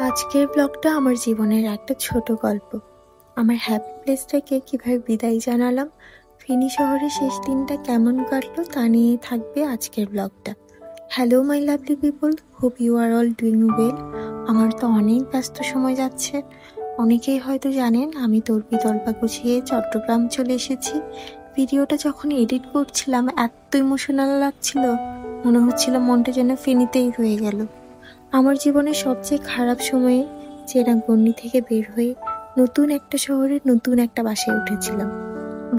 আজকের ব্লগটা আমার জীবনের একটা ছোট গল্প। আমার হ্যাপি প্লেসটাকে কিভাবে বিদায় জানালাম, ফেনী শহরের শেষ দিনটা কেমন কাটলো তা নিয়ে থাকবে আজকের ব্লগটা। Hello my lovely people, hope you are all doing well. আমার তো অনেক ব্যস্ত সময় যাচ্ছে। অনেকেই হয়তো জানেন আমি তল্পা গুছিয়ে চট্টগ্রাম চলে এসেছি। ভিডিওটা যখন এডিট করছিলাম এত ইমোশনাল লাগছিল, মনে হচ্ছিল মনটা যেন ফেনীতেই হয়ে গেল। আমার জীবনের সবচেয়ে খারাপ সময়ে চেনা গণ্ডি থেকে বের হয়ে নতুন একটা শহরে নতুন একটা বাসায় উঠেছিলাম।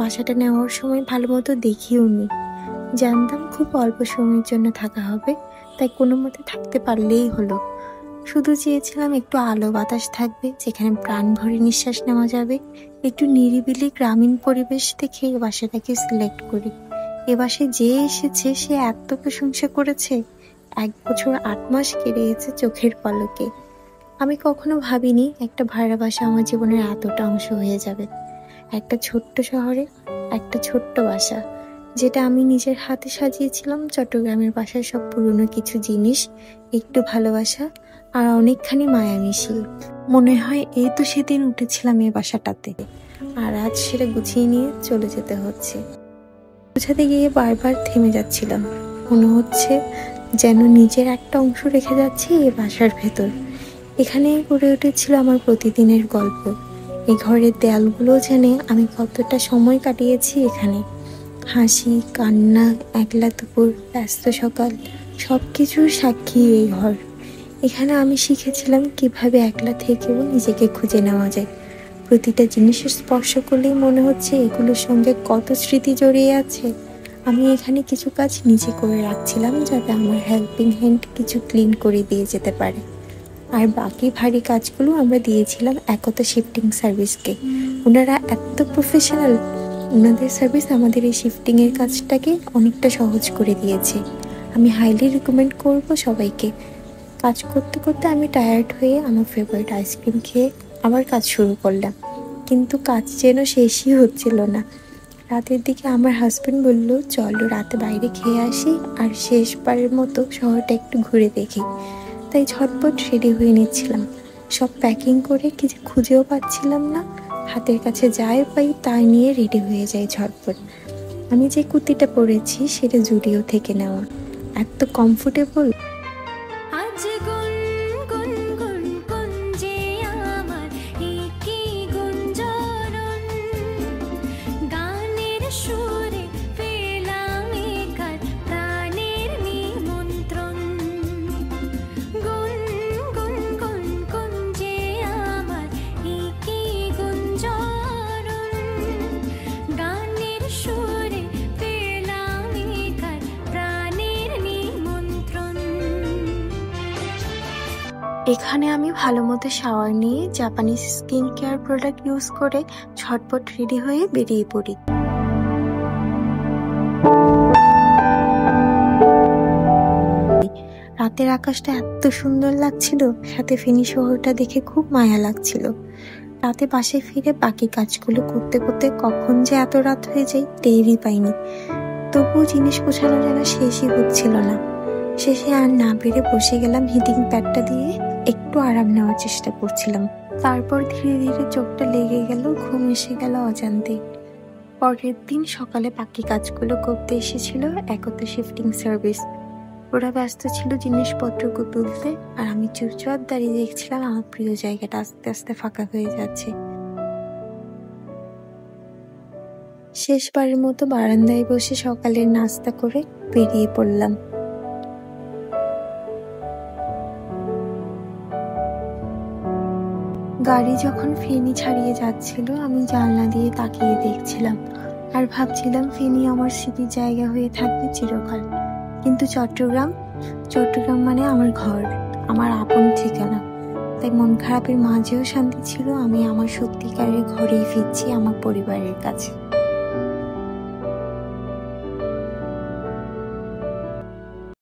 বাসাটা নেওয়ার সময় ভালো মতো দেখিও নি, জানতাম খুব অল্প সময়ের জন্য থাকা হবে, তাই কোনো মতে থাকতে পারলেই হলো। শুধু চেয়েছিলাম একটু আলো বাতাস থাকবে, যেখানে প্রাণ ভরে নিঃশ্বাস নেওয়া যাবে। একটু নিরিবিলি গ্রামীণ পরিবেশ দেখে এই বাসাটাকে সিলেক্ট করি। এ বাসায় যে এসেছে সে এত প্রশংসা করেছে। 1 বছর 8 মাস কেটে গেছে চোখের পলকে। আমি কখনো ভাবিনি একটা ভাড়া বাসা আমার জীবনের এতটা অংশ হয়ে যাবে। একটা ছোট্ট শহরে একটা ছোট্ট বাসা, যেটা আমি নিজের হাতে সাজিয়েছিলাম। চট্টগ্রামের বাসায় সব পুরনো কিছু জিনিস, একটু ভালোবাসা আর অনেকখানি মায়া মিশিয়ে। মনে হয় এই তো সেদিন উঠেছিলাম এই বাসাটাতে, আর আজ সেটা গুছিয়ে নিয়ে চলে যেতে হচ্ছে। বোঝাতে গিয়ে বারবার থেমে যাচ্ছিলাম। মনে হচ্ছে যেন নিজের একটা অংশ রেখে যাচ্ছি এই বাসার ভেতর। এখানেই গড়ে উঠেছিল আমার প্রতিদিনের গল্প। এই ঘরের দেয়ালগুলো জানে আমি কতটা সময় কাটিয়েছি এখানে। হাসি, কান্না, একলা দুপুর, ব্যস্ত সকাল, সব কিছুর সাক্ষী এই ঘর। এখানে আমি শিখেছিলাম কিভাবে একলা থেকেও নিজেকে খুঁজে নেওয়া যায়। প্রতিটা জিনিসের স্পর্শ করলেই মনে হচ্ছে এগুলোর সঙ্গে কত স্মৃতি জড়িয়ে আছে। আমি এখানে কিছু কাজ নিজে করে রাখছিলাম, যাতে আমার হেল্পিং হ্যান্ড কিছু ক্লিন করে দিয়ে যেতে পারে। আর বাকি ভারী কাজগুলো আমরা দিয়েছিলাম একতা শিফটিং সার্ভিসকে। ওনারা এত প্রফেশনাল, ওনাদের সার্ভিস আমাদের এই শিফটিংয়ের কাজটাকে অনেকটা সহজ করে দিয়েছে। আমি হাইলি রিকমেন্ড করব সবাইকে। কাজ করতে করতে আমি টায়ার্ড হয়ে আমার ফেভারিট আইসক্রিম খেয়ে আবার কাজ শুরু করলাম, কিন্তু কাজ যেন শেষই হচ্ছিল না। রাতের দিকে আমার হাজব্যান্ড বলল, চলো রাতে বাইরে খেয়ে আসি আর শেষবারের মতো শহরটা একটু ঘুরে দেখি। তাই ঝটপট রেডি হয়ে নিচ্ছিলাম, সব প্যাকিং করে কিছু খুঁজেও পাচ্ছিলাম না। হাতের কাছে যাই পাই তাই নিয়ে রেডি হয়ে যাই ঝটপট। আমি যে কুর্তিটা পরেছি সেটা জুডিও থেকে নেওয়া, এত কমফোর্টেবল। এখানে আমি ভালো মতো শাওয়ার নিয়ে Japanese skin care product use করে ঝটপট রেডি হয়ে বেরিয়ে পড়ি। রাতের আকাশটা এত সুন্দর লাগছিল, সাথে ফেনী শহরটা দেখে খুব মায়া লাগছিল। রাতে বাসায় ফিরে বাকি কাজগুলো করতে করতে কখন যে এত রাত হয়ে যায় টেরই পাইনি। তবুও জিনিস গোছানো যেন শেষই হচ্ছিল না। শেষে আর না পেরে বসে গেলাম হিটিং প্যাডটা দিয়ে, একটু আরাম নেওয়ার চেষ্টা করছিলাম। তারপর ধীরে ধীরে চোখটা লেগে গেল, ঘুম এসে গেল অজান্তে। পরের দিন সকালে বাকি কাজগুলো করতে এসেছিল একতা শিফটিং সার্ভিস। ওরা ব্যস্ত ছিল জিনিসপত্র তুলতে, আর আমি চুপচাপ দাঁড়িয়ে দেখছিলাম আমার প্রিয় জায়গাটা আস্তে আস্তে ফাঁকা হয়ে যাচ্ছে। শেষবারের মতো বারান্দায় বসে সকালের নাস্তা করে বেরিয়ে পড়লাম। গাড়ি যখন ফেনী ছাড়িয়ে যাচ্ছিল আমি জানলা দিয়ে তাকিয়ে দেখছিলাম আর ভাবছিলাম ফেনী আমার স্মৃতির জায়গা হয়ে থাকবে চিরকাল। কিন্তু চট্টগ্রাম মানে আমার ঘর, আমার আপন ঠিকানা। তাই মন খারাপের মাঝেও শান্তি ছিল, আমি আমার সত্যিকারের ঘরেই ফিরছি, আমার পরিবারের কাছে।